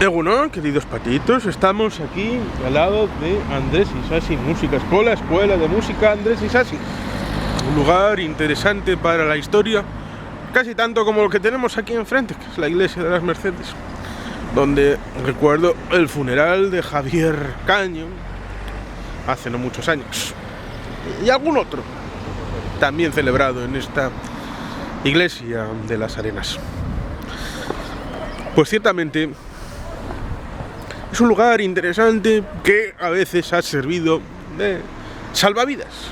Egunon, queridos patitos, estamos aquí al lado de Andrés Isasi Música Escola, Escuela de Música Andrés Isasi. Un lugar interesante para la historia, casi tanto como lo que tenemos aquí enfrente, que es la iglesia de las Mercedes, donde recuerdo el funeral de Javier Caño hace no muchos años, y algún otro también celebrado en esta iglesia de las Arenas. Pues ciertamente es un lugar interesante que a veces ha servido de salvavidas.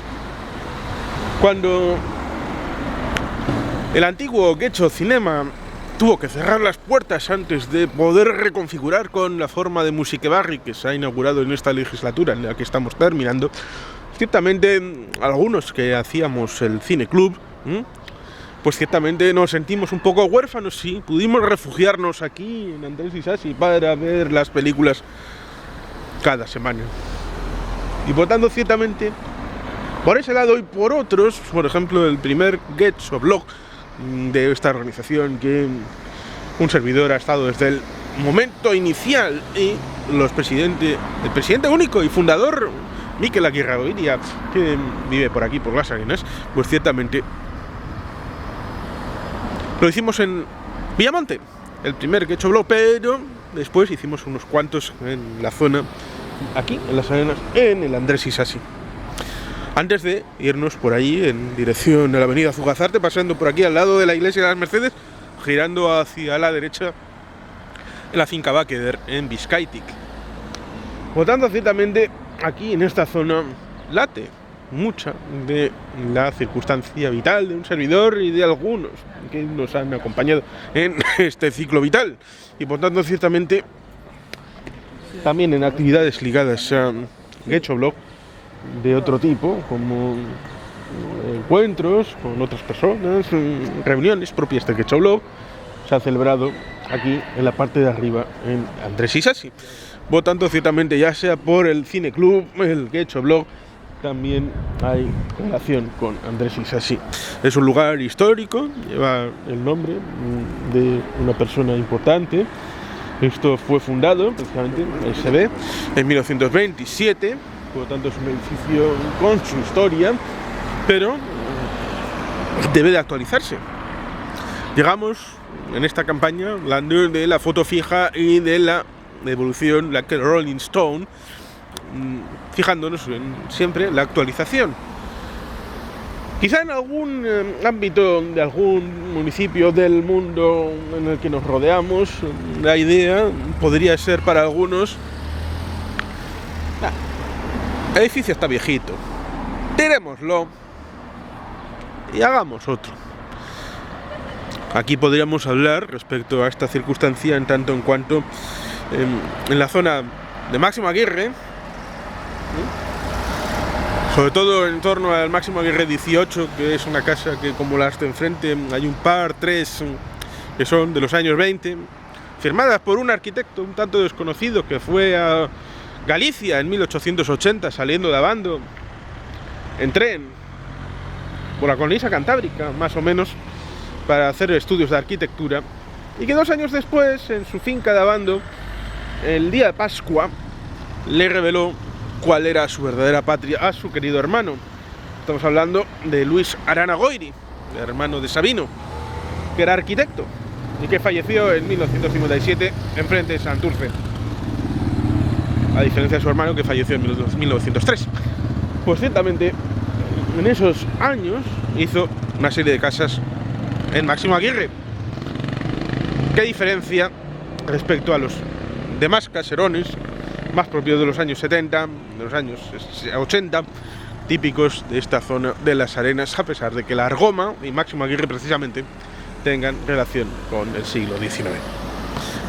Cuando el antiguo Getxo Cinema tuvo que cerrar las puertas antes de poder reconfigurar con la forma de Musiquebarri que se ha inaugurado en esta legislatura en la que estamos terminando, ciertamente algunos que hacíamos el Cine Club, pues ciertamente nos sentimos un poco huérfanos y pudimos refugiarnos aquí en Andrés Isasi para ver las películas cada semana. Y por tanto, ciertamente, por ese lado y por otros, por ejemplo, el primer Getxo blog de esta organización que un servidor ha estado desde el momento inicial, y el presidente único y fundador, Mikel Aguirregoitia, que vive por aquí, por las Arenas, pues ciertamente lo hicimos en Villamonte, el primer Getxo blog, pero después hicimos unos cuantos en la zona, aquí en las Arenas, en el Andrés Isasi. Antes de irnos por ahí en dirección a la avenida Zugazarte, pasando por aquí al lado de la iglesia de las Mercedes, girando hacia la derecha en la finca Bakeder en Bizkaitik. Por tanto, ciertamente aquí en esta zona late mucha de la circunstancia vital de un servidor y de algunos que nos han acompañado en este ciclo vital, y por tanto ciertamente también en actividades ligadas a Getxo blog de otro tipo, como encuentros con otras personas, reuniones propias de Getxo blog, se ha celebrado aquí en la parte de arriba en Andrés Isasi. Por tanto, ciertamente, ya sea por el Cine Club, el Getxo blog, también hay relación con Andrés Isasi. Es un lugar histórico, lleva el nombre de una persona importante. Esto fue fundado, precisamente, ahí se ve, en 1927, por lo tanto es un edificio con su historia, pero debe de actualizarse. Llegamos en esta campaña hablando de la foto fija y de la evolución, la que Rolling Stone, fijándonos en siempre la actualización. Quizá en algún ámbito de algún municipio del mundo en el que nos rodeamos, la idea podría ser para algunos: el edificio está viejito, tirémoslo y hagamos otro. Aquí podríamos hablar respecto a esta circunstancia en tanto en cuanto en la zona de Máximo Aguirre, sobre todo en torno al Máximo Aguirre 18, que es una casa que, como las de enfrente, hay tres que son de los años 20, firmadas por un arquitecto un tanto desconocido que fue a Galicia en 1880, saliendo de Abando en tren por la cornisa cantábrica, más o menos, para hacer estudios de arquitectura, y que 2 años después, en su finca de Abando, el día de Pascua, le reveló cuál era su verdadera patria a su querido hermano. Estamos hablando de Luis Arana Goiri, el hermano de Sabino, que era arquitecto y que falleció en 1957 enfrente de Santurce, a diferencia de su hermano, que falleció en 1903. Pues ciertamente, en esos años hizo una serie de casas en Máximo Aguirre. ¿Qué diferencia respecto a los demás caserones más propios de los años 70, de los años 80, típicos de esta zona de las Arenas, a pesar de que la Argoma y Máximo Aguirre precisamente tengan relación con el siglo XIX,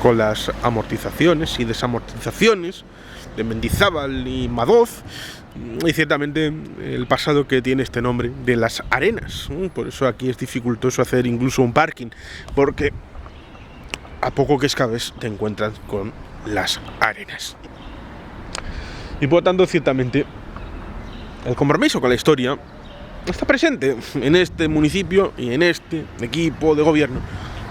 con las amortizaciones y desamortizaciones de Mendizábal y Madoz, y ciertamente el pasado que tiene este nombre de las Arenas. Por eso aquí es dificultoso hacer incluso un parking, porque a poco que excaves te encuentras con las Arenas. Y por tanto, ciertamente, el compromiso con la historia está presente en este municipio y en este equipo de gobierno.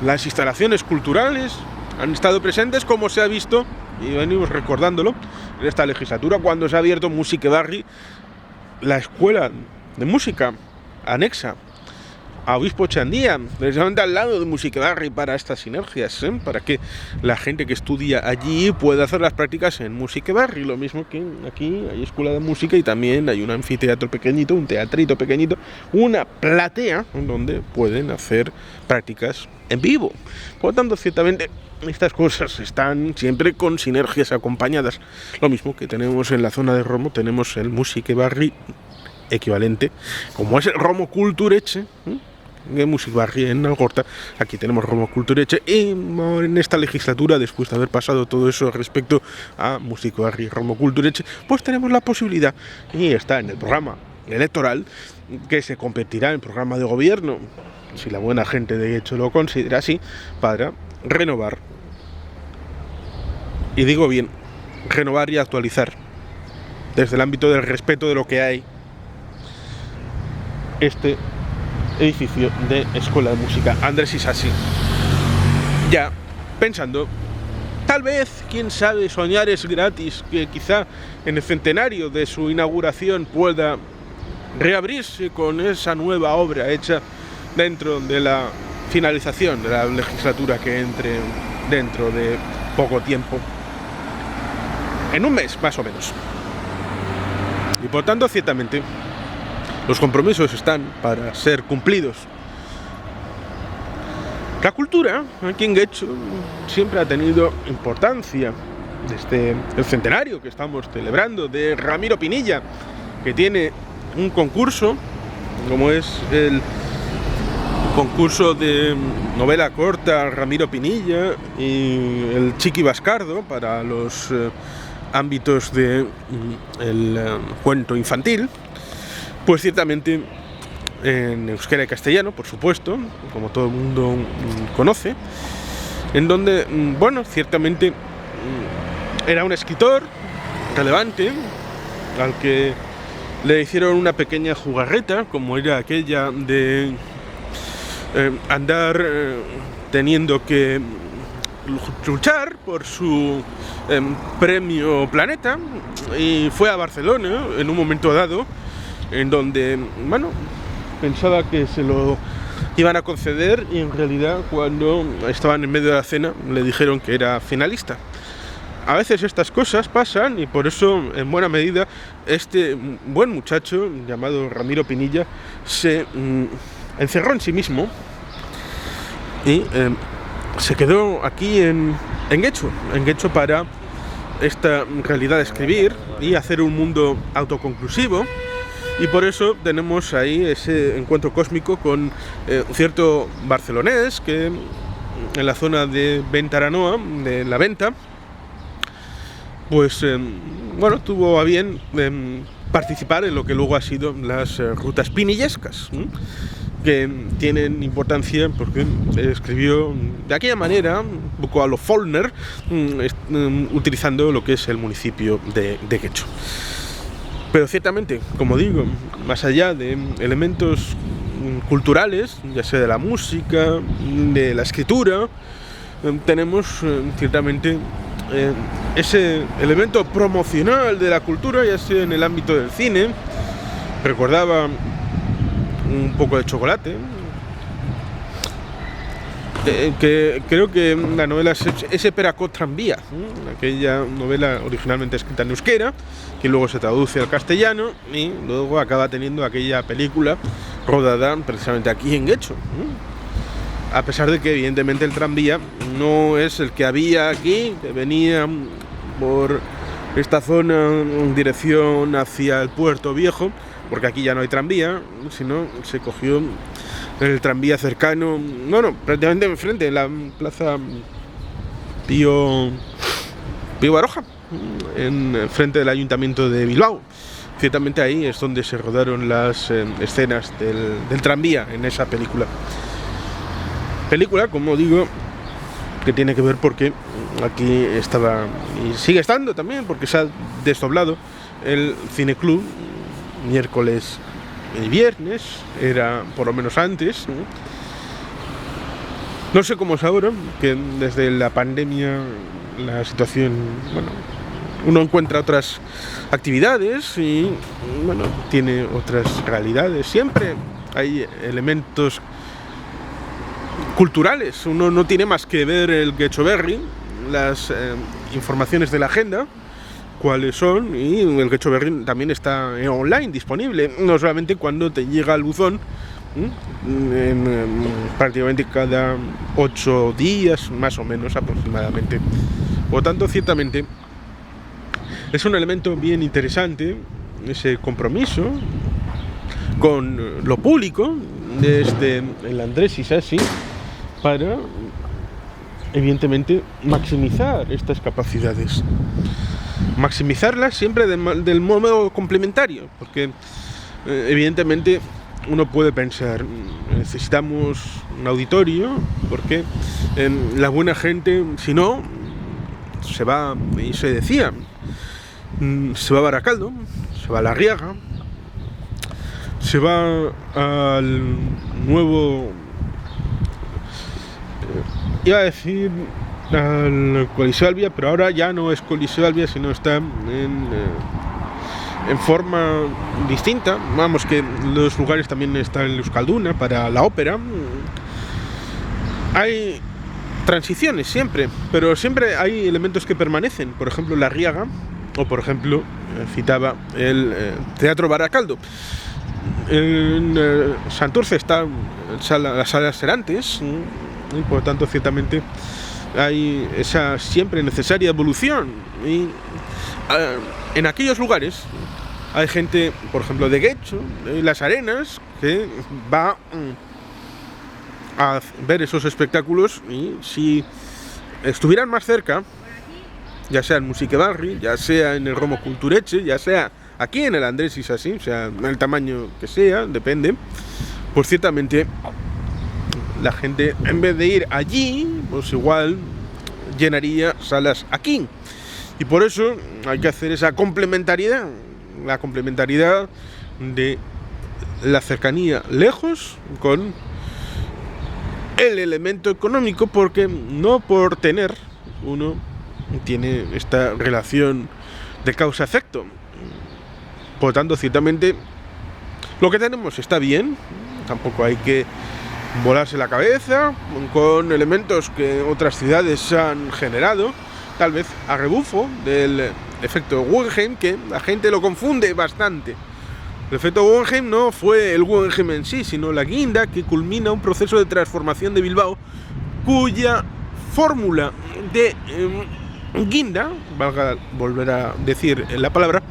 Las instalaciones culturales han estado presentes, como se ha visto, y venimos recordándolo, en esta legislatura, cuando se ha abierto Music Barri, la escuela de música anexa a Obispo Chandía, precisamente al lado de Music Barri, para estas sinergias, para que la gente que estudia allí pueda hacer las prácticas en Music Barri. Lo mismo que aquí hay escuela de música y también hay un anfiteatro pequeñito, un teatrito pequeñito, una platea donde pueden hacer prácticas en vivo. Por lo tanto, ciertamente estas cosas están siempre con sinergias acompañadas. Lo mismo que tenemos en la zona de Romo, tenemos el Music Barri equivalente, como es el Romo Kulturetxe, en Music Barri en Algorta. Aquí tenemos Romo Kulturetxe, y en esta legislatura, después de haber pasado todo eso respecto a Music Barri y Romo Kulturetxe, pues tenemos la posibilidad, y está en el programa electoral, que se convertirá en programa de gobierno, si la buena gente de hecho lo considera así, para renovar, y digo bien, renovar y actualizar desde el ámbito del respeto de lo que hay este edificio de Escuela de Música Andrés Isasi. Ya pensando, tal vez, quién sabe, soñar es gratis, que quizá en el centenario de su inauguración pueda reabrirse con esa nueva obra hecha dentro de la finalización de la legislatura, que entre dentro de poco tiempo, en un mes más o menos. Y por tanto, ciertamente, los compromisos están para ser cumplidos. La cultura aquí en Getxo siempre ha tenido importancia, desde el centenario que estamos celebrando de Ramiro Pinilla, que tiene un concurso, como es el concurso de novela corta Ramiro Pinilla y el Chiqui Bascardo para los ámbitos del cuento infantil. Pues ciertamente en euskera y castellano, por supuesto, como todo el mundo conoce, en donde, bueno, ciertamente era un escritor relevante al que le hicieron una pequeña jugarreta, como era aquella de andar teniendo que luchar por su premio Planeta, y fue a Barcelona en un momento dado, en donde, bueno, pensaba que se lo iban a conceder, y en realidad cuando estaban en medio de la cena le dijeron que era finalista. A veces estas cosas pasan, y por eso, en buena medida, este buen muchacho llamado Ramiro Pinilla se encerró en sí mismo y se quedó aquí en Getxo para esta realidad de escribir y hacer un mundo autoconclusivo. Y por eso tenemos ahí ese encuentro cósmico con un cierto barcelonés que en la zona de Ventaranoa, de la Venta, pues bueno, tuvo a bien participar en lo que luego ha sido las rutas pinillescas, que tienen importancia porque escribió de aquella manera, un poco a lo Faulkner, utilizando lo que es el municipio de Getxo. Pero ciertamente, como digo, más allá de elementos culturales, ya sea de la música, de la escritura, tenemos ciertamente ese elemento promocional de la cultura, ya sea en el ámbito del cine. Recordaba un poco de chocolate, que creo que la novela es ese Peracot Tranvía, aquella novela originalmente escrita en euskera, que luego se traduce al castellano y luego acaba teniendo aquella película rodada precisamente aquí en Getxo. A pesar de que evidentemente el tranvía no es el que había aquí, que venía por esta zona en dirección hacia el Puerto Viejo, porque aquí ya no hay tranvía, sino se cogió el tranvía cercano, bueno, prácticamente enfrente, en la plaza Pío Baroja, en frente del Ayuntamiento de Bilbao. Ciertamente ahí es donde se rodaron las escenas del tranvía en esa película. Película, como digo, que tiene que ver porque aquí estaba, y sigue estando también, porque se ha desdoblado el cineclub miércoles y viernes, era por lo menos antes, ¿no? No sé cómo es ahora, que desde la pandemia la situación, bueno, uno encuentra otras actividades y, bueno, tiene otras realidades. Siempre hay elementos culturales. Uno no tiene más que ver el Getxoberri, las informaciones de la agenda, cuáles son, y el Getxoberri también está online, disponible, no solamente cuando te llega al buzón, prácticamente cada 8 días, más o menos aproximadamente. Por lo tanto, ciertamente, es un elemento bien interesante, ese compromiso con lo público desde el Andrés Isasi para, evidentemente, maximizar estas capacidades. Maximizarlas siempre del modo complementario, porque evidentemente uno puede pensar, necesitamos un auditorio, porque la buena gente, si no, se va, y se decía, se va a Baracaldo, se va a La Riaga, se va al nuevo, iba a decir al Coliseo Albia, pero ahora ya no es Coliseo Albia, sino está en forma distinta. Vamos, que los lugares también están en Euskalduna para la ópera. Hay transiciones siempre, pero siempre hay elementos que permanecen. Por ejemplo, La Riaga, o por ejemplo, citaba el Teatro Baracaldo. En Santurce está las salas Serantes, y por lo tanto, ciertamente, hay esa siempre necesaria evolución. Y en aquellos lugares hay gente, por ejemplo, de Getxo, de Las Arenas, que va a ver esos espectáculos, y si estuvieran más cerca, ya sea en Musikebarri, ya sea en el Romo Kulturetxe, ya sea aquí en el Andrés Isasi, o sea, el tamaño que sea, depende, pues ciertamente la gente, en vez de ir allí, pues igual llenaría salas aquí. Y por eso hay que hacer esa complementariedad, la complementariedad de la cercanía lejos con el elemento económico, porque no por tener uno tiene esta relación de causa-efecto. Por lo tanto, ciertamente, lo que tenemos está bien, tampoco hay que volarse la cabeza con elementos que otras ciudades han generado, tal vez a rebufo del efecto Guggenheim, que la gente lo confunde bastante. El efecto Guggenheim no fue el Guggenheim en sí, sino la guinda que culmina un proceso de transformación de Bilbao, cuya fórmula de guinda, valga volver a decir la palabra,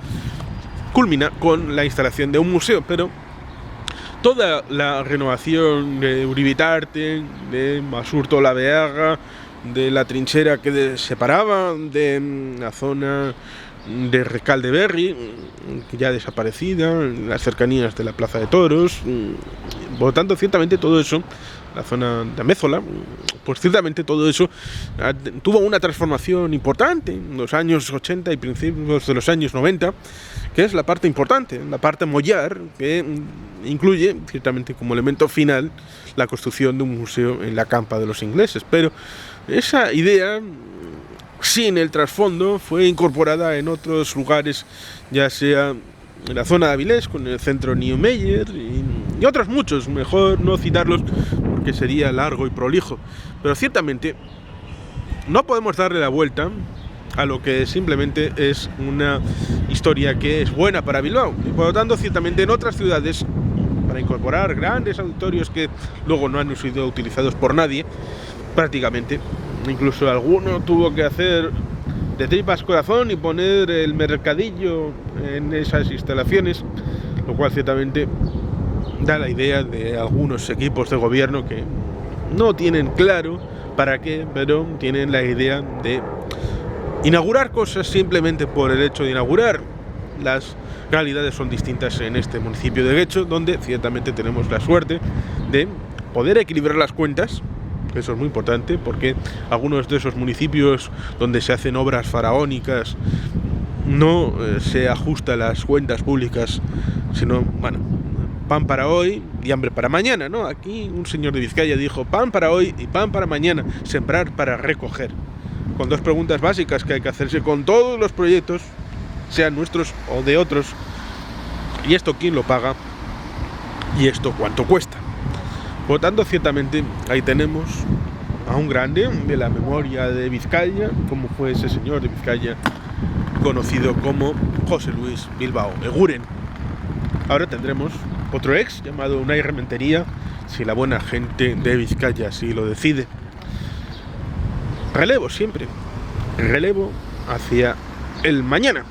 culmina con la instalación de un museo. Pero toda la renovación de Uribitarte, de Basurto la Beaga, de la trinchera que separaba de la zona de Recaldeberri, que ya desaparecida, en las cercanías de la Plaza de Toros, por lo tanto, ciertamente todo eso, la zona de Amézola, pues ciertamente todo eso tuvo una transformación importante en los años 80 y principios de los años 90, que es la parte importante, la parte mollar, que incluye ciertamente como elemento final la construcción de un museo en la campa de los ingleses. Pero esa idea, sin el trasfondo, fue incorporada en otros lugares, ya sea en la zona de Avilés, con el centro Niemeyer y otros muchos, mejor no citarlos porque sería largo y prolijo. Pero ciertamente no podemos darle la vuelta a lo que simplemente es una historia que es buena para Bilbao. Y por lo tanto, ciertamente en otras ciudades, para incorporar grandes auditorios que luego no han sido utilizados por nadie, prácticamente, incluso alguno tuvo que hacer de tripas corazón y poner el mercadillo en esas instalaciones, lo cual ciertamente da la idea de algunos equipos de gobierno que no tienen claro para qué, pero tienen la idea de inaugurar cosas simplemente por el hecho de inaugurar. Las realidades son distintas en este municipio de Getxo, donde ciertamente tenemos la suerte de poder equilibrar las cuentas. Eso es muy importante, porque algunos de esos municipios donde se hacen obras faraónicas no se ajusta las cuentas públicas, sino, bueno, pan para hoy y hambre para mañana, ¿no? Aquí un señor de Vizcaya dijo pan para hoy y pan para mañana, sembrar para recoger. Con dos preguntas básicas que hay que hacerse con todos los proyectos, sean nuestros o de otros. ¿Y esto quién lo paga? ¿Y esto cuánto cuesta? Por lo tanto, ciertamente, ahí tenemos a un grande de la memoria de Vizcaya, como fue ese señor de Vizcaya, conocido como José Luis Bilbao Eguren. Ahora tendremos otro ex llamado Unai Rementería, si la buena gente de Vizcaya así lo decide. Relevo siempre, relevo hacia el mañana,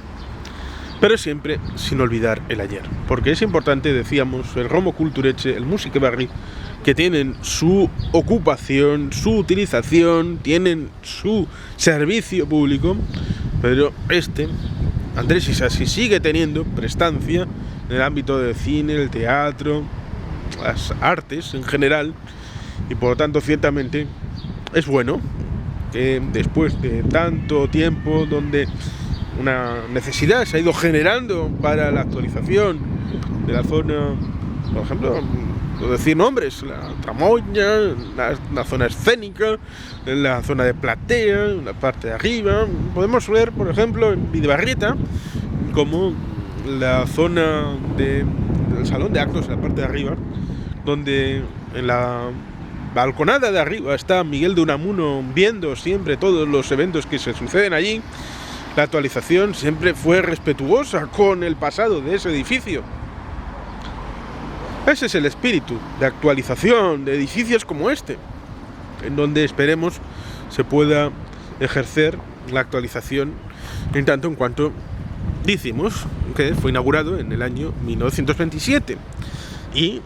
pero siempre sin olvidar el ayer, porque es importante, decíamos, el Romo Kulturetxe, el Musike Berri, que tienen su ocupación, su utilización, tienen su servicio público, pero Andrés Isasi, sigue teniendo prestancia en el ámbito del cine, el teatro, las artes en general, y por lo tanto ciertamente es bueno que después de tanto tiempo donde una necesidad se ha ido generando para la actualización de la zona, por ejemplo, decir nombres, la Tramoña, la zona escénica, la zona de platea, la parte de arriba. Podemos ver, por ejemplo, en Bidebarrieta, como la zona del salón de actos, en la parte de arriba, donde en la balconada de arriba está Miguel de Unamuno viendo siempre todos los eventos que se suceden allí. La actualización siempre fue respetuosa con el pasado de ese edificio. Ese es el espíritu de actualización de edificios como este, en donde esperemos se pueda ejercer la actualización en tanto en cuanto decimos que fue inaugurado en el año 1927 y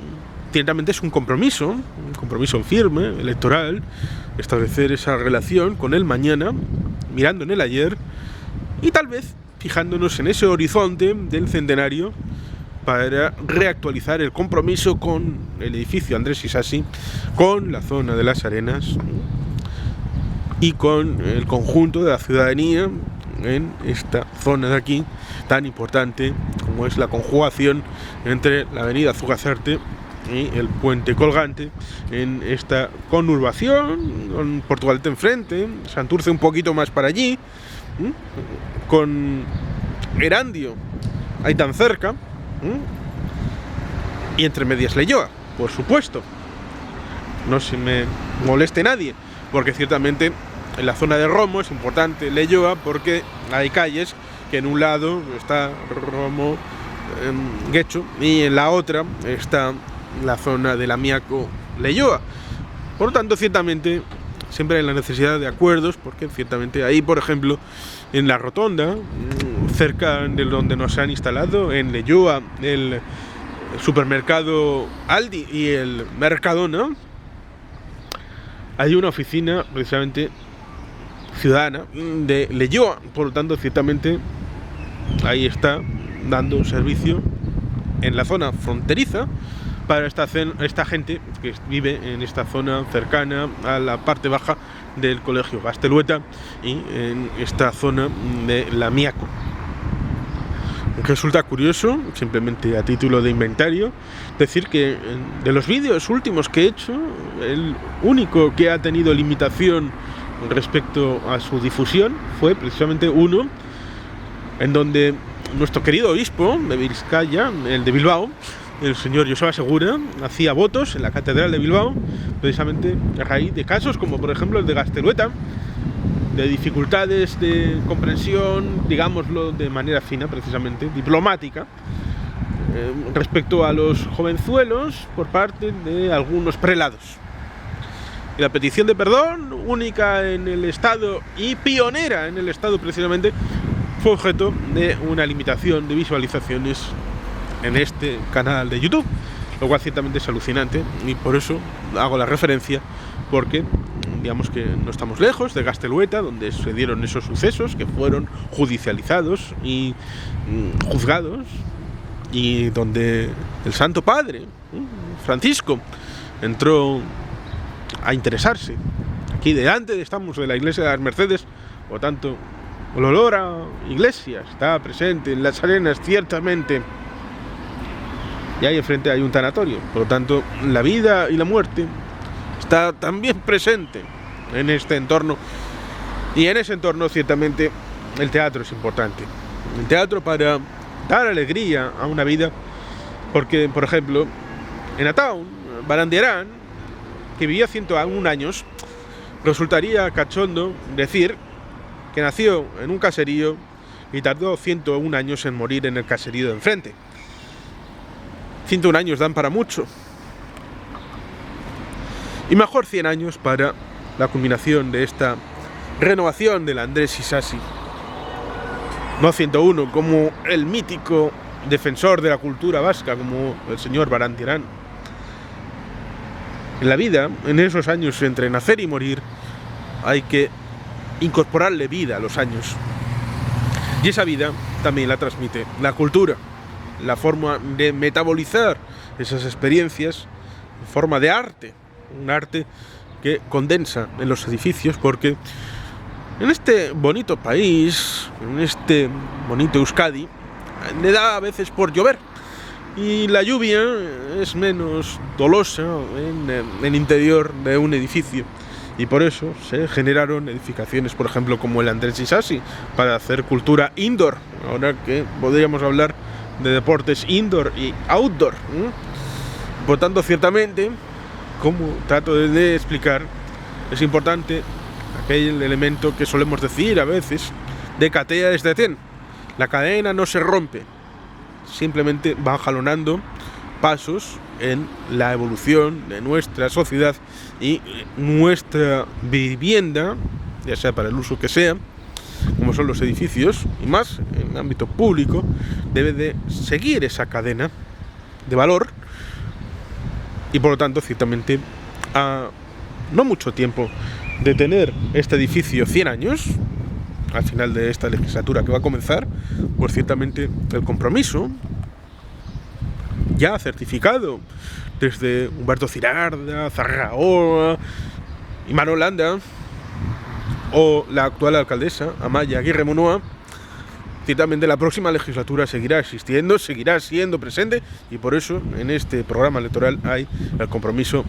ciertamente es un compromiso firme, electoral, establecer esa relación con el mañana, mirando en el ayer y tal vez fijándonos en ese horizonte del centenario para reactualizar el compromiso con el edificio Andrés Isasi, con la zona de las Arenas y con el conjunto de la ciudadanía en esta zona de aquí tan importante como es la conjugación entre la avenida Zugacarte y el puente colgante en esta conurbación, con Portugalete enfrente, Santurce un poquito más para allí, con Erandio ahí tan cerca, y entre medias Leioa, por supuesto. No se me moleste nadie, porque ciertamente en la zona de Romo es importante Leioa porque hay calles que en un lado está Romo Guecho y en la otra está la zona de Lamiaco Leioa. Por lo tanto, ciertamente siempre hay la necesidad de acuerdos, porque ciertamente ahí, por ejemplo, en la rotonda, cerca de donde nos han instalado, en Leioa, el supermercado Aldi y el Mercadona, hay una oficina precisamente ciudadana de Leioa. Por lo tanto, ciertamente ahí está dando servicio en la zona fronteriza para esta gente que vive en esta zona cercana a la parte baja del colegio Gaztelueta y en esta zona de Lamiaco. Resulta curioso, simplemente a título de inventario, decir que de los vídeos últimos que he hecho, el único que ha tenido limitación respecto a su difusión fue precisamente uno en donde nuestro querido obispo de Vizcaya, el de Bilbao, el señor Joseba Segura, hacía votos en la catedral de Bilbao precisamente a raíz de casos como por ejemplo el de Gaztelueta, de dificultades de comprensión, digámoslo de manera fina, precisamente diplomática, respecto a los jovenzuelos por parte de algunos prelados. Y la petición de perdón, única en el Estado y pionera en el Estado precisamente, fue objeto de una limitación de visualizaciones en este canal de YouTube, lo cual ciertamente es alucinante y por eso hago la referencia, porque digamos que no estamos lejos de Gaztelueta, donde se dieron esos sucesos que fueron judicializados y juzgados, y donde el Santo Padre Francisco entró a interesarse. Aquí delante estamos de la iglesia de las Mercedes, por lo tanto el olor a iglesia está presente en las Arenas, ciertamente. y ahí enfrente hay un tanatorio. Por lo tanto, la vida y la muerte está también presente en este entorno, y en ese entorno ciertamente el teatro es importante. El teatro para dar alegría a una vida, porque por ejemplo en Ataun, Barandiarán, que vivía 101 años, resultaría cachondo decir que nació en un caserío y tardó 101 años en morir en el caserío de enfrente. 101 años dan para mucho, y mejor 100 años para la culminación de esta renovación del Andrés Isasi. No 101 como el mítico defensor de la cultura vasca, como el señor Barandiarán. En la vida, en esos años entre nacer y morir, hay que incorporarle vida a los años. Y esa vida también la transmite la cultura, la forma de metabolizar esas experiencias en forma de arte, un arte que condensa en los edificios, porque en este bonito país, en este bonito Euskadi, le da a veces por llover, y la lluvia es menos dolosa en el interior de un edificio, y por eso se generaron edificaciones, por ejemplo, como el Andrés Isasi, para hacer cultura indoor. Ahora que podríamos hablar de deportes indoor y outdoor. Por tanto, ciertamente, como trato de explicar, es importante aquel elemento que solemos decir a veces de catea es detén. La cadena no se rompe, simplemente va jalonando pasos en la evolución de nuestra sociedad, y nuestra vivienda, ya sea para el uso que sea, como son los edificios, y más en el ámbito público, debe de seguir esa cadena de valor. Y por lo tanto, ciertamente, a no mucho tiempo de tener este edificio 100 años, al final de esta legislatura que va a comenzar, pues ciertamente el compromiso ya certificado desde Humberto Cirarda, Zarraoa y Manuel Landa, o la actual alcaldesa Amaia Aguirre Munoa, ciertamente la próxima legislatura seguirá existiendo, seguirá siendo presente, y por eso en este programa electoral hay el compromiso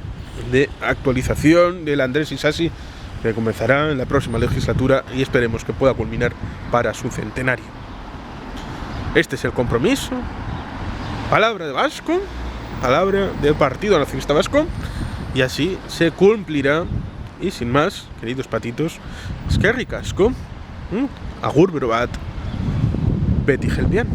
de actualización del Andrés Isasi, que comenzará en la próxima legislatura y esperemos que pueda culminar para su centenario. Este es el compromiso, palabra de vasco, palabra del Partido Nacionalista Vasco, y así se cumplirá. Y sin más, queridos patitos, eskerrik asko, agur bero bat, beti gelbian.